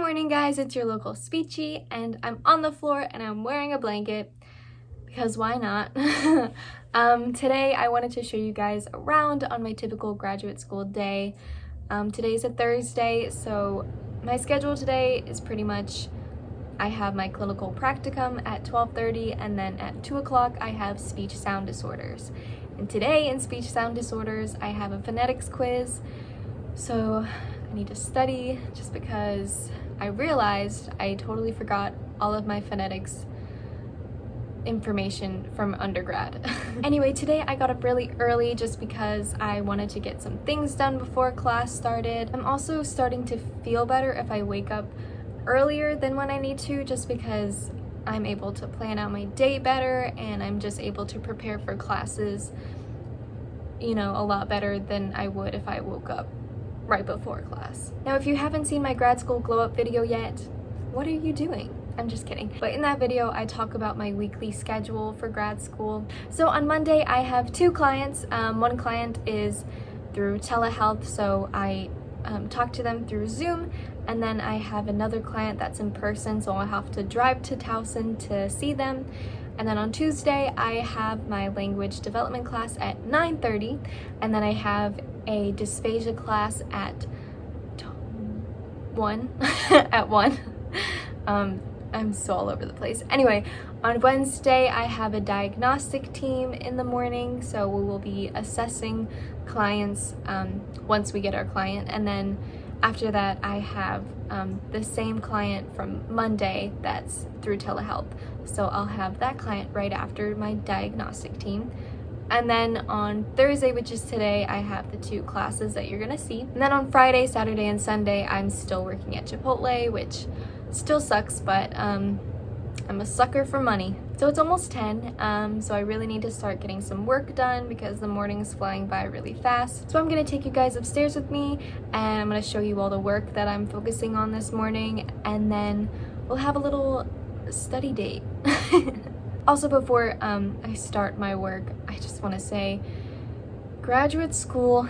morning, guys, it's your local Speechy, and I'm on the floor and I'm wearing a blanket because why not? Today I wanted to show you guys around on my typical graduate school day. Today's a Thursday, so my schedule today is pretty much I have my clinical practicum at 12:30, and then at 2 o'clock I have speech sound disorders. And today in speech sound disorders I have a phonetics quiz, so I need to study just because I realized I totally forgot all of my phonetics information from undergrad. Anyway, today I got up really early just because I wanted to get some things done before class started. I'm also starting to feel better if I wake up earlier than when I need to, just because I'm able to plan out my day better and I'm just able to prepare for classes, you know, a lot better than I would if I woke up right before class. Now, if you haven't seen my grad school glow up video yet, what are you doing? I'm just kidding. But in that video, I talk about my weekly schedule for grad school. So on Monday, I have 2 clients. One client is through telehealth, so I talk to them through Zoom, and then I have another client that's in person, so I'll have to drive to Towson to see them. And then on Tuesday, I have my language development class at 9:30, and then I have a dysphagia class at 1. At 1. I'm so all over the place. Anyway, on Wednesday, I have a diagnostic team in the morning, so we will be assessing clients once we get our client. And then after that, I have the same client from Monday that's through telehealth. So I'll have that client right after my diagnostic team. And then on Thursday, which is today, I have the 2 classes that you're gonna see. And then on Friday, Saturday, and Sunday, I'm still working at Chipotle, which still sucks, but I'm a sucker for money. So it's almost 10, so I really need to start getting some work done because the morning's flying by really fast. So I'm gonna take you guys upstairs with me, and I'm gonna show you all the work that I'm focusing on this morning, and then we'll have a little study date. Also, before I start my work, I just want to say graduate school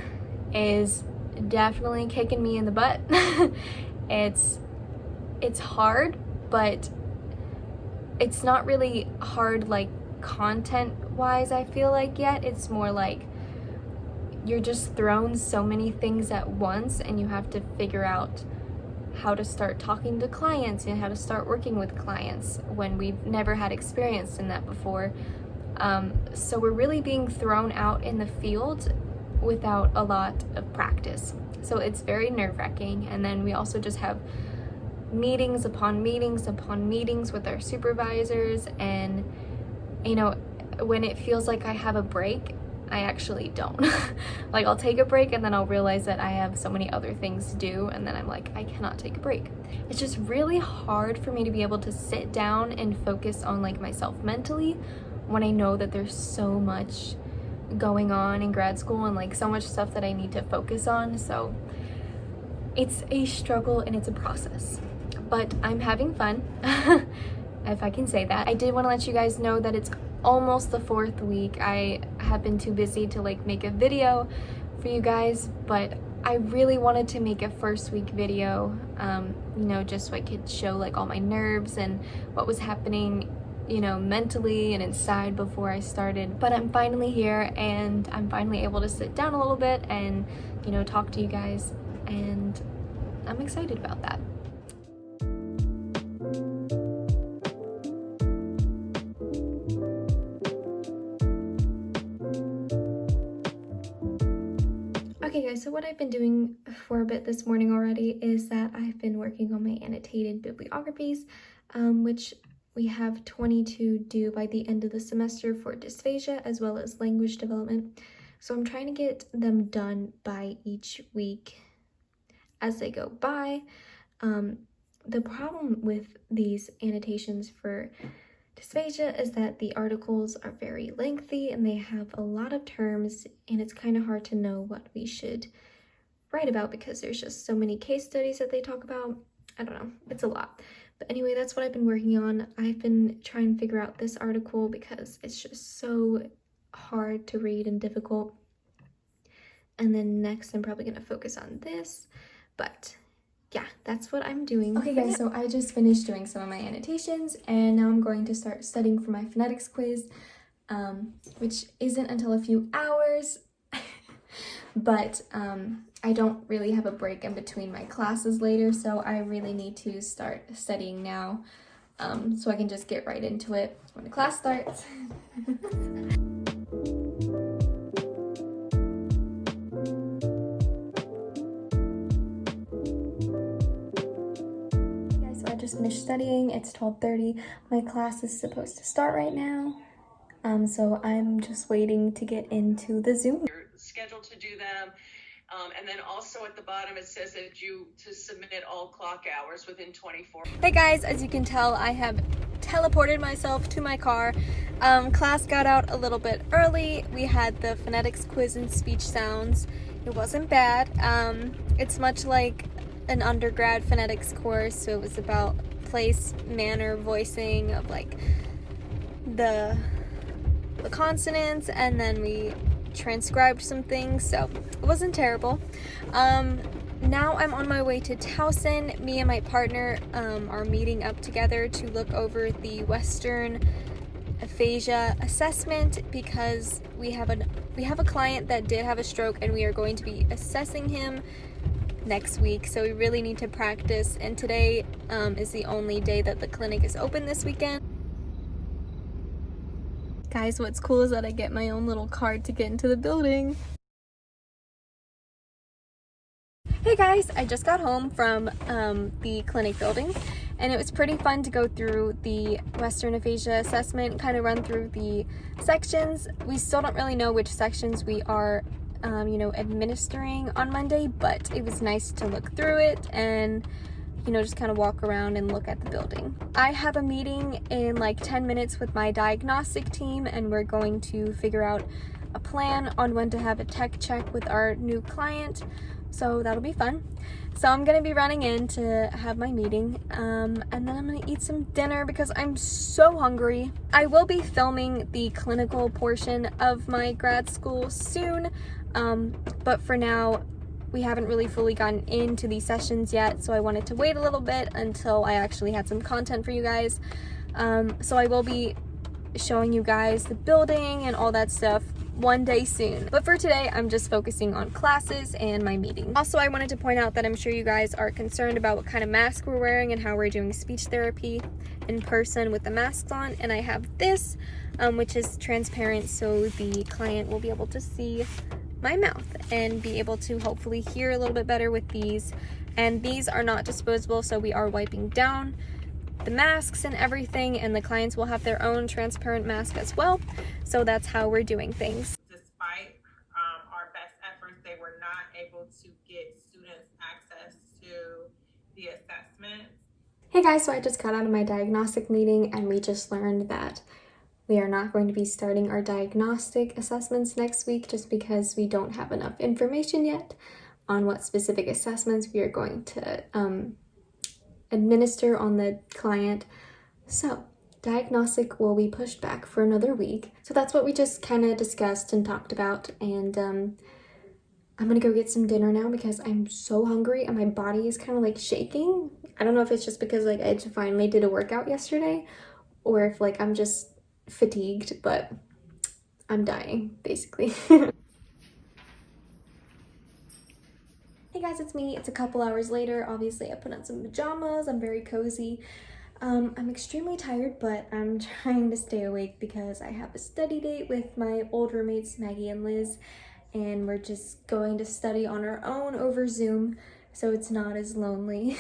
is definitely kicking me in the butt. It's hard, but it's not really hard like content wise, I feel like, yet. It's more like you're just thrown so many things at once, and you have to figure out how to start talking to clients and how to start working with clients when we've never had experience in that before. So we're really being thrown out in the field without a lot of practice. So it's very nerve-wracking. And then we also just have meetings upon meetings upon meetings with our supervisors. And, you know, when it feels like I have a break, I actually don't. Like, I'll take a break and then I'll realize that I have so many other things to do, and then I'm like, I cannot take a break. It's just really hard for me to be able to sit down and focus on like myself mentally when I know that there's so much going on in grad school and like so much stuff that I need to focus on. So it's a struggle and it's a process, but I'm having fun. If I can say that. I did want to let you guys know that it's almost the 4th week. I have been too busy to like make a video for you guys, but I really wanted to make a first week video, you know, just so I could show like all my nerves and what was happening, you know, mentally and inside before I started. But I'm finally here, and I'm finally able to sit down a little bit and, you know, talk to you guys, and I'm excited about that. Okay guys, so what I've been doing for a bit this morning already is that I've been working on my annotated bibliographies, which we have 22 due by the end of the semester for dysphagia as well as language development. So I'm trying to get them done by each week as they go by. The problem with these annotations for dysphagia is that the articles are very lengthy and they have a lot of terms, and it's kind of hard to know what we should write about because there's just so many case studies that they talk about. I don't know, it's a lot. But anyway, that's what I've been working on. I've been trying to figure out this article because it's just so hard to read and difficult. And then next I'm probably going to focus on this. But yeah, that's what I'm doing. Okay guys, so I just finished doing some of my annotations and now I'm going to start studying for my phonetics quiz, which isn't until a few hours, but I don't really have a break in between my classes later, so I really need to start studying now, so I can just get right into it when the class starts. I just finished studying. It's 12:30. My class is supposed to start right now. So I'm just waiting to get into the Zoom. You're scheduled to do them. And then also at the bottom it says that you to submit all clock hours within 24. Hey guys, as you can tell, I have teleported myself to my car. Class got out a little bit early. We had the phonetics quiz and speech sounds. It wasn't bad. It's much like an undergrad phonetics course, so it was about place, manner, voicing of like the consonants, and then we transcribed some things, so it wasn't terrible. Now I'm on my way to Towson. Me and my partner are meeting up together to look over the Western aphasia assessment because we have a client that did have a stroke and we are going to be assessing him next week, so we really need to practice, and today is the only day that the clinic is open this weekend. Guys, what's cool is that I get my own little card to get into the building. Hey guys, I just got home from the clinic building, and it was pretty fun to go through the Western aphasia assessment, kind of run through the sections. We still don't really know which sections we are administering on Monday, but it was nice to look through it and just kind of walk around and look at the building. I have a meeting in like 10 minutes with my diagnostic team, and we're going to figure out a plan on when to have a tech check with our new client, so that'll be fun. So I'm gonna be running in to have my meeting, and then I'm gonna eat some dinner because I'm so hungry. I will be filming the clinical portion of my grad school soon, but for now we haven't really fully gotten into these sessions yet, so I wanted to wait a little bit until I actually had some content for you guys. So I will be showing you guys the building and all that stuff one day soon. But for today, I'm just focusing on classes and my meeting. Also, I wanted to point out that I'm sure you guys are concerned about what kind of mask we're wearing and how we're doing speech therapy in person with the masks on. And I have this, which is transparent, so the client will be able to see my mouth and be able to hopefully hear a little bit better with these. And these are not disposable, so we are wiping down the masks and everything, and the clients will have their own transparent mask as well. So that's how we're doing things. Despite our best efforts, they were not able to get students access to the assessments. Hey guys, so I just got out of my diagnostic meeting and we just learned that we are not going to be starting our diagnostic assessments next week just because we don't have enough information yet on what specific assessments we are going to administer on the client. So diagnostic will be pushed back for another week. So that's what we just kind of discussed and talked about, and I'm gonna go get some dinner now because I'm so hungry and my body is kind of like shaking. I don't know if it's just because like I finally did a workout yesterday or if like I'm just fatigued, but I'm dying basically. Hey guys, it's me. It's a couple hours later. Obviously I put on some pajamas. I'm very cozy. I'm extremely tired, but I'm trying to stay awake because I have a study date with my old roommates Maggie and Liz, and we're just going to study on our own over Zoom, so it's not as lonely.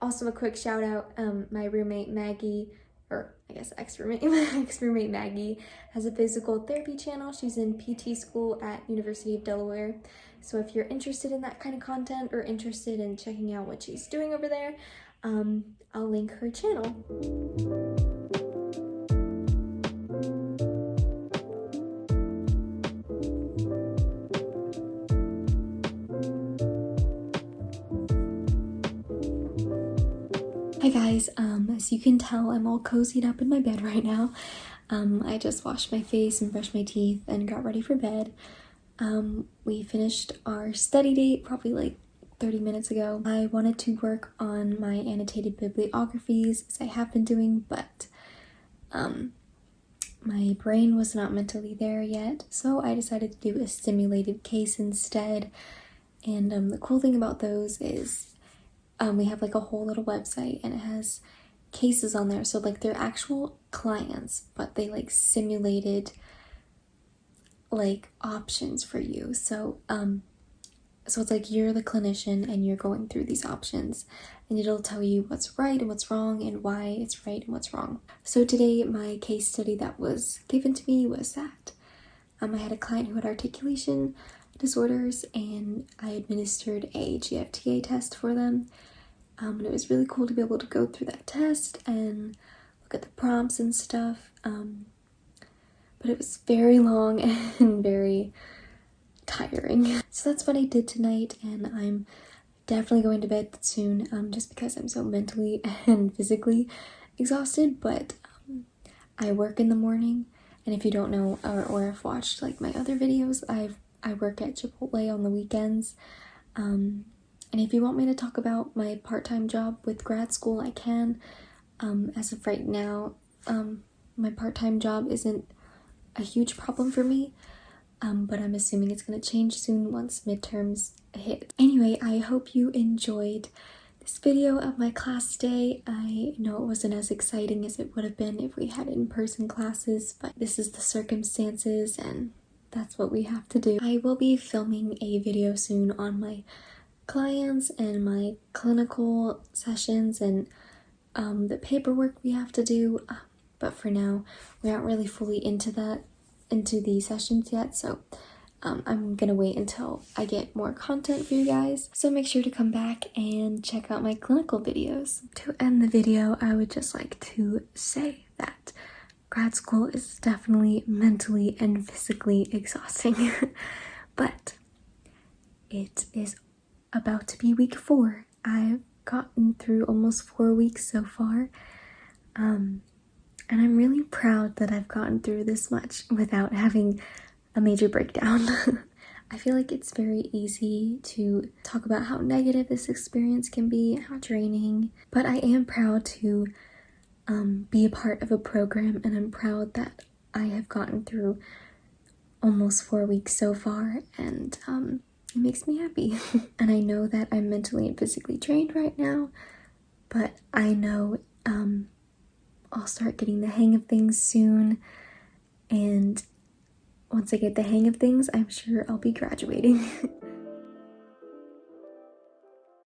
Also a quick shout out, my roommate Maggie, or I guess ex-roommate Maggie, has a physical therapy channel. She's in PT school at University of Delaware. So if you're interested in that kind of content or interested in checking out what she's doing over there, I'll link her channel. Hi guys, as you can tell, I'm all cozied up in my bed right now. I just washed my face and brushed my teeth and got ready for bed. We finished our study date probably like 30 minutes ago. I wanted to work on my annotated bibliographies, as I have been doing, but my brain was not mentally there yet, so I decided to do a simulated case instead. And the cool thing about those is we have like a whole little website, and it has cases on there, so like they're actual clients, but they like simulated like options for you. So it's like you're the clinician and you're going through these options, and it'll tell you what's right and what's wrong and why it's right and what's wrong. So today my case study that was given to me was that I had a client who had articulation disorders, and I administered a GFTA test for them. And it was really cool to be able to go through that test and look at the prompts and stuff. But it was very long and very tiring. So that's what I did tonight, and I'm definitely going to bed soon, just because I'm so mentally and physically exhausted. But I work in the morning, and if you don't know or have watched like my other videos, I work at Chipotle on the weekends. And if you want me to talk about my part-time job with grad school, I can. As of right now, my part-time job isn't a huge problem for me, but I'm assuming it's going to change soon once midterms hit. Anyway, I hope you enjoyed this video of my class day. I know it wasn't as exciting as it would have been if we had in-person classes, but this is the circumstances, and that's what we have to do. I will be filming a video soon on my clients and my clinical sessions and the paperwork we have to do, but for now we aren't really fully into the sessions yet, so I'm gonna wait until I get more content for you guys. So make sure to come back and check out my clinical videos. To end the video, I would just like to say that grad school is definitely mentally and physically exhausting, but it is about to be week 4. I've gotten through almost 4 weeks so far, and I'm really proud that I've gotten through this much without having a major breakdown. I feel like it's very easy to talk about how negative this experience can be, how draining, but I am proud to be a part of a program, and I'm proud that I have gotten through almost 4 weeks so far, and it makes me happy. And I know that I'm mentally and physically drained right now, but I know I'll start getting the hang of things soon, and once I get the hang of things, I'm sure I'll be graduating.